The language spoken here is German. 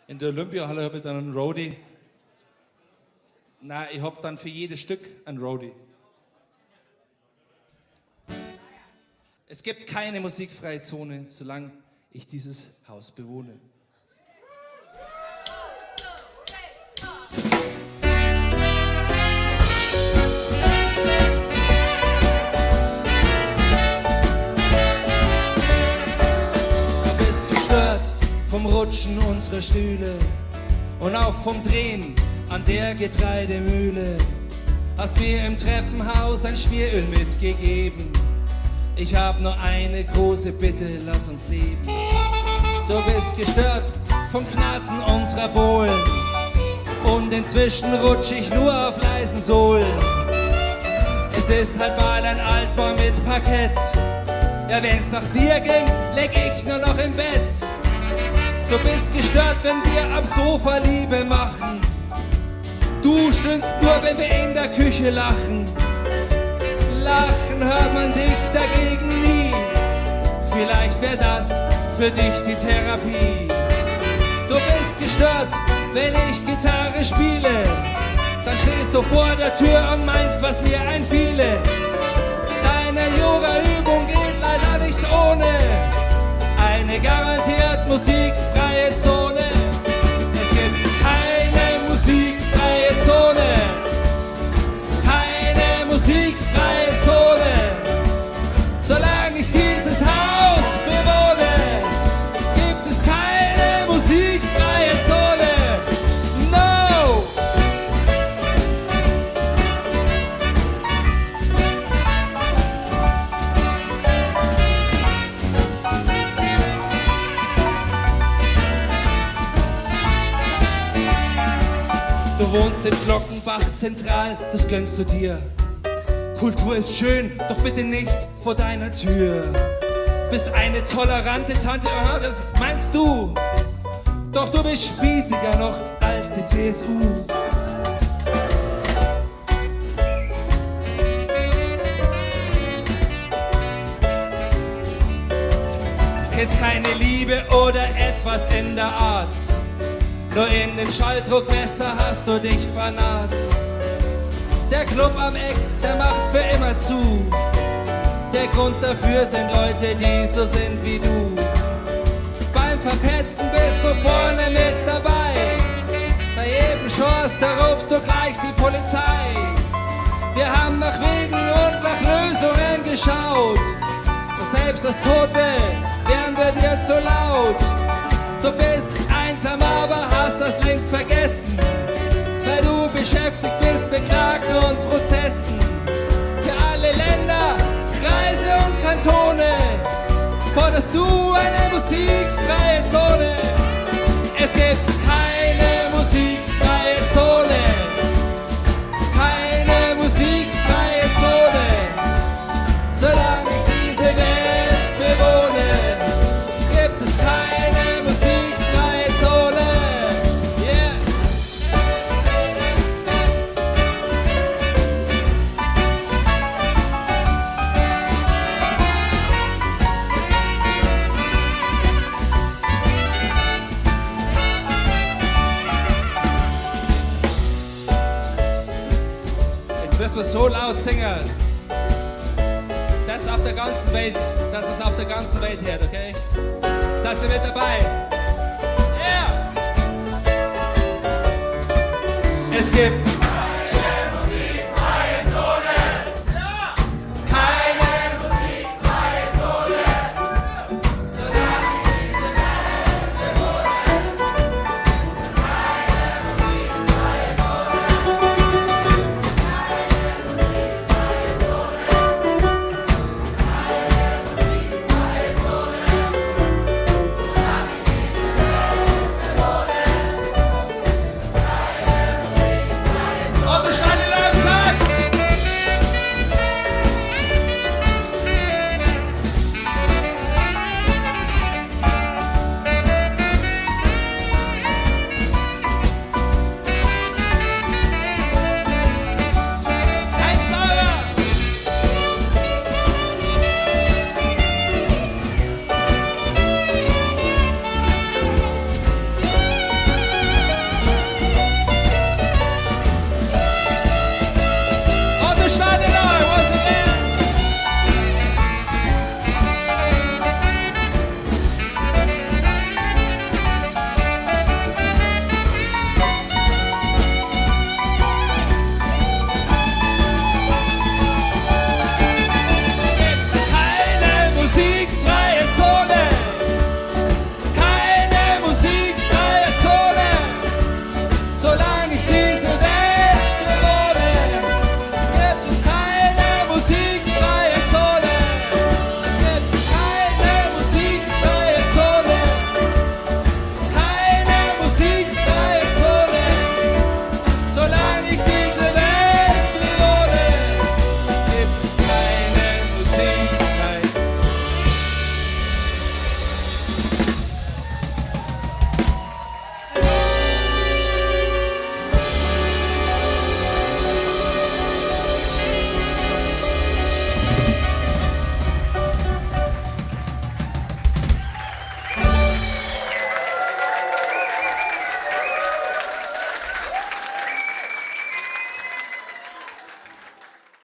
In der Olympiahalle habe ich dann einen Roadie. Nein, ich habe dann für jedes Stück einen Roadie. Es gibt keine musikfreie Zone, solange ich dieses Haus bewohne. Du bist gestört vom Rutschen unserer Stühle und auch vom Drehen an der Getreidemühle. Hast mir im Treppenhaus ein Schmieröl mitgegeben. Ich hab nur eine große Bitte, lass uns leben. Du bist gestört vom Knarzen unserer Bohlen und inzwischen rutsch ich nur auf leisen Sohlen. Es ist halt mal ein Altbau mit Parkett. Ja, wenn's nach dir ging, leg ich nur noch im Bett. Du bist gestört, wenn wir am Sofa Liebe machen. Du stöhnst nur, wenn wir in der Küche lachen. Lachen hört man dich dagegen nie. Vielleicht wäre das für dich die Therapie. Du bist gestört, wenn ich Gitarre spiele. Dann stehst du vor der Tür und meinst, was mir einfiele. Deine Yoga-Übung geht leider nicht ohne eine garantiert musikfreie Zone. Es gibt keine musikfreie Zone. Keine musikfreie Zone. Solange ich dieses Haus bewohne, gibt es keine musikfreie Zone. No! Du wohnst in Glockenbach zentral, das gönnst du dir. Kultur ist schön, doch bitte nicht vor deiner Tür. Bist eine tolerante Tante, aha, das meinst du. Doch du bist spießiger noch als die CSU. Kennst keine Liebe oder etwas in der Art. Nur in den Schalldruckmesser hast du dich vernarrt. Der Club am Eck, der macht für immer zu. Der Grund dafür sind Leute, die so sind wie du. Beim Verpetzen bist du vorne mit dabei. Bei jedem Schuss, da rufst du gleich die Polizei. Wir haben nach Wegen und nach Lösungen geschaut. Doch selbst das Tote wären wir dir zu laut. Du bist einsam, aber hast das längst vergessen, weil du beschäftigt bist mit Klagen und Prozessen. Für alle Länder, Kreise und Kantone forderst du eine musikfreie Zone. Es gibt keine musikfreie Zone. Keine musikfreie Zone. Solange ich diese Welt bewohne, gibt es keine musikfreie Zone. Yeah. Jetzt müssen wir so laut singen, dass auf der ganzen Welt, dass man es auf der ganzen Welt hört, okay? Seid ihr mit dabei? Yeah! Es gibt keine musikfreie Zone. Keine musikfreie Zone. Solange ich diese Welt bewohne. Keine musikfreie Zone. Keine musikfreie Zone.